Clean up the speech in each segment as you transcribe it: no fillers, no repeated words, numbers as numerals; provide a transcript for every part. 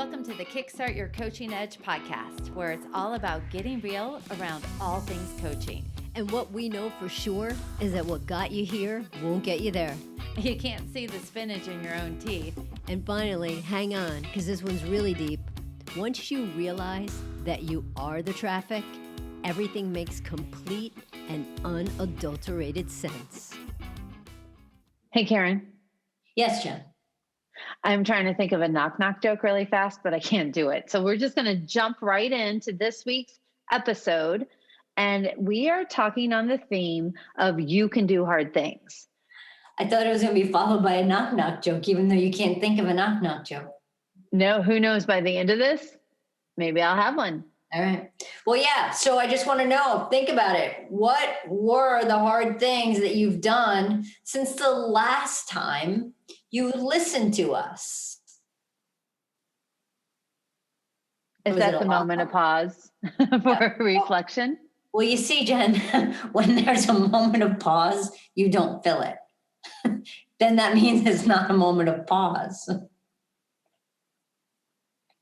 Welcome to the Kickstart Your Coaching Edge podcast, where it's all about getting real around all things coaching. And what we know for sure is that what got you here won't get you there. You can't see the spinach in your own teeth. And finally, hang on, because this one's really deep. Once you realize that you are the traffic, everything makes complete and unadulterated sense. Hey, Karen. Yes, Jen. I'm trying to think of a knock-knock joke really fast, but I can't do it. So we're just going to jump right into this week's episode. And we are talking on the theme of you can do hard things. I thought it was going to be followed by a knock-knock joke, even though you can't think of a knock-knock joke. No, who knows, by the end of this, maybe I'll have one. All right. Well, yeah. So I just want to know, think about it. What were the hard things that you've done since the last time you listened to us? Is that the moment of pause for reflection? Well, you see, Jen, when there's a moment of pause, you don't fill it. Then that means it's not a moment of pause.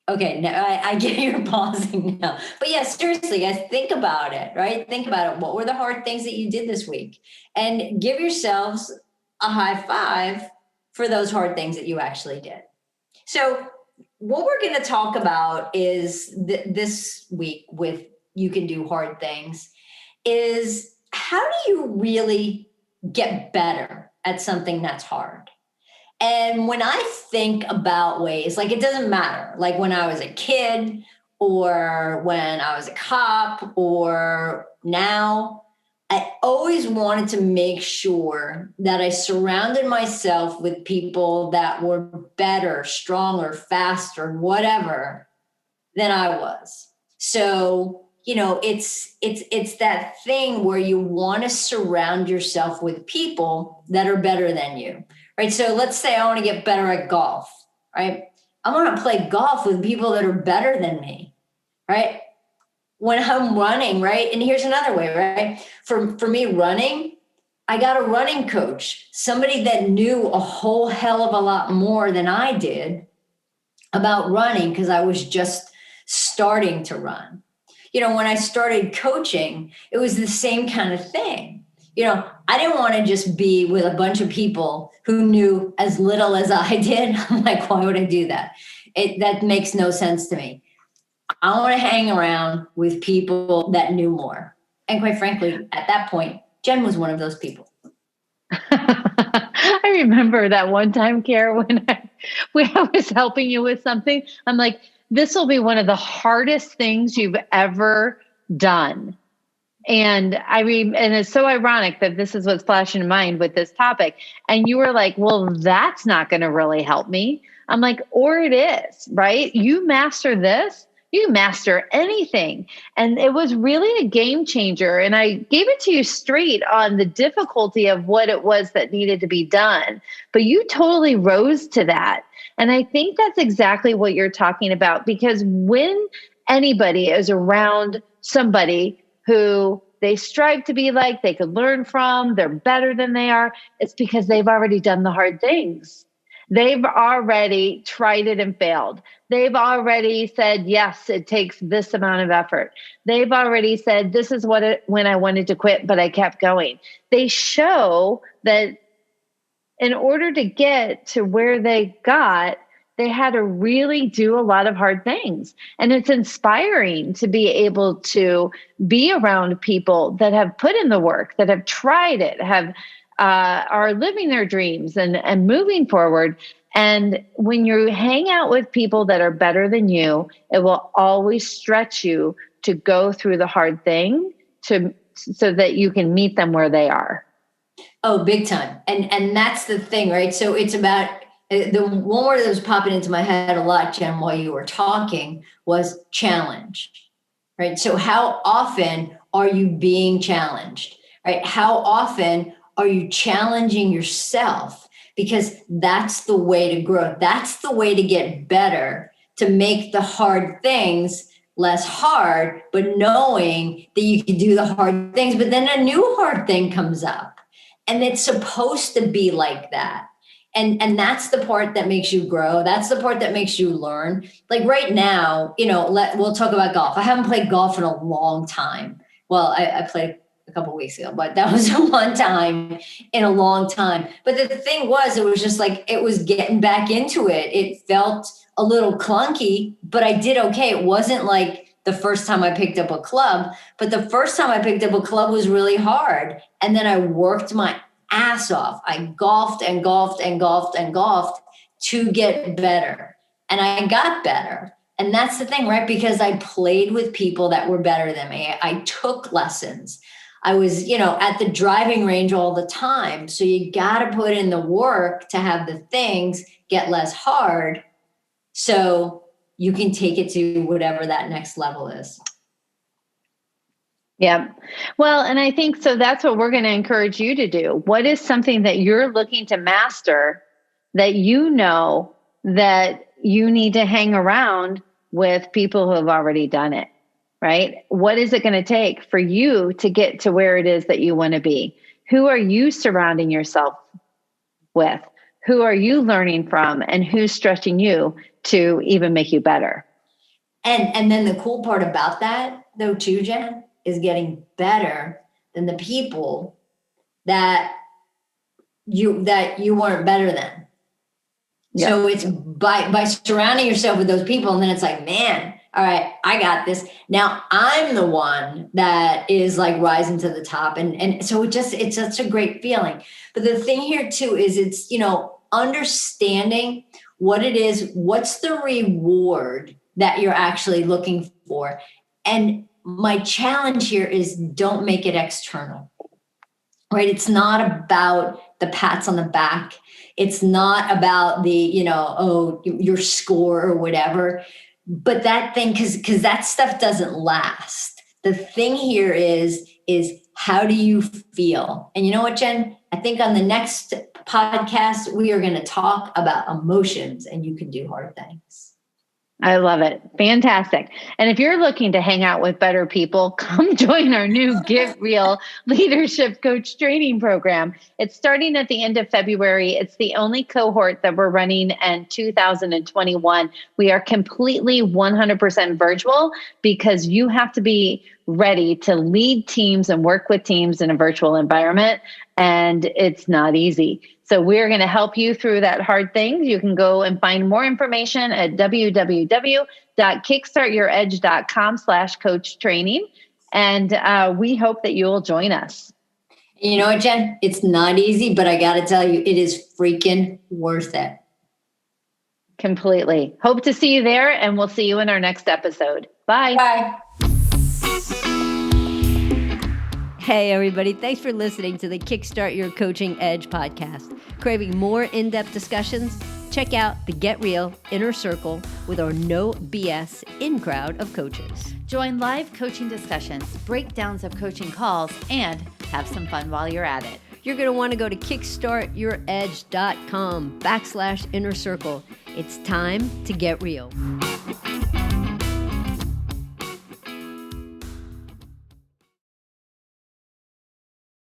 Okay, now I get you're pausing now. But yeah, seriously, guys, think about it, right? Think about it. What were the hard things that you did this week? And give yourselves a high five for those hard things that you actually did. So what we're going to talk about is this week with You Can Do Hard Things is how do you really get better at something that's hard? And when I think about ways, like it doesn't matter, like when I was a kid or when I was a cop or now, I always wanted to make sure that I surrounded myself with people that were better, stronger, faster, whatever than I was. So, you know, it's that thing where you want to surround yourself with people that are better than you. Right. So let's say I want to get better at golf, right? I want to play golf with people that are better than me, right? When I'm running, right? And here's another way, right? For me running, I got a running coach, somebody that knew a whole hell of a lot more than I did about running because I was just starting to run. You know, when I started coaching, it was the same kind of thing. You know, I didn't want to just be with a bunch of people who knew as little as I did. I'm like, why would I do that? That makes no sense to me. I want to hang around with people that knew more. And quite frankly, at that point, Jen was one of those people. I remember that one time, Kara, when I was helping you with something. I'm like, this will be one of the hardest things you've ever done. And and it's so ironic that this is what's flashing in mind with this topic. And you were like, well, that's not going to really help me. I'm like, or it is, right? You master this, you master anything. And it was really a game changer. And I gave it to you straight on the difficulty of what it was that needed to be done. But you totally rose to that. And I think that's exactly what you're talking about, because when anybody is around somebody who they strive to be like, they could learn from, they're better than they are, it's because they've already done the hard things. They've already tried it and failed. They've already said, yes, it takes this amount of effort. They've already said, this is when I wanted to quit, but I kept going. They show that in order to get to where they got, they had to really do a lot of hard things. And it's inspiring to be able to be around people that have put in the work, that have tried it, are living their dreams and moving forward. And when you hang out with people that are better than you, it will always stretch you to go through the hard thing so that you can meet them where they are. Oh, big time. And that's the thing, right? So it's about the one word that was popping into my head a lot, Jen, while you were talking was challenge, right? So how often are you being challenged, right? How often are you challenging yourself? Because that's the way to grow. That's the way to get better, to make the hard things less hard, but knowing that you can do the hard things, but then a new hard thing comes up. And it's supposed to be like that. And that's the part that makes you grow. That's the part that makes you learn. Like right now, we'll talk about golf. I haven't played golf in a long time. Well, I played a couple of weeks ago, but that was one time in a long time. But the thing was, it was just like, it was getting back into it. It felt a little clunky, but I did okay. It wasn't like the first time I picked up a club, but the first time I picked up a club was really hard. And then I worked my ass off. I golfed and golfed and golfed and golfed to get better. And I got better. And that's the thing, right? Because I played with people that were better than me. I took lessons. I was, at the driving range all the time. So you got to put in the work to have the things get less hard so you can take it to whatever that next level is. Yeah. Well, and I think so that's what we're going to encourage you to do. What is something that you're looking to master that you know that you need to hang around with people who have already done it, right? What is it going to take for you to get to where it is that you want to be? Who are you surrounding yourself with? Who are you learning from? And who's stretching you to even make you better? And then the cool part about that, though, too, Jen, is getting better than the people that you weren't better than. Yeah. So it's by surrounding yourself with those people, and then it's like, man, all right, I got this. Now I'm the one that is like rising to the top. And so it's such a great feeling. But the thing here too is it's, understanding what it is, what's the reward that you're actually looking for. And my challenge here is don't make it external, right? It's not about the pats on the back. It's not about the, your score or whatever. But that thing, because that stuff doesn't last. The thing here is how do you feel? And you know what, Jen? I think on the next podcast, we are going to talk about emotions, and you can do hard things. I love it. Fantastic. And if you're looking to hang out with better people, come join our new Get Real Leadership Coach Training Program. It's starting at the end of February. It's the only cohort that we're running in 2021. We are completely 100% virtual because you have to be ready to lead teams and work with teams in a virtual environment. And it's not easy. So we're going to help you through that hard thing. You can go and find more information at www.kickstartyouredge.com/coach training. And we hope that you will join us. You know what, Jen? It's not easy, but I got to tell you, it is freaking worth it. Completely. Hope to see you there, and we'll see you in our next episode. Bye. Bye. Hey, everybody. Thanks for listening to the Kickstart Your Coaching Edge podcast. Craving more in-depth discussions? Check out the Get Real Inner Circle with our no BS in-crowd of coaches. Join live coaching discussions, breakdowns of coaching calls, and have some fun while you're at it. You're going to want to go to kickstartyouredge.com/inner circle. It's time to get real.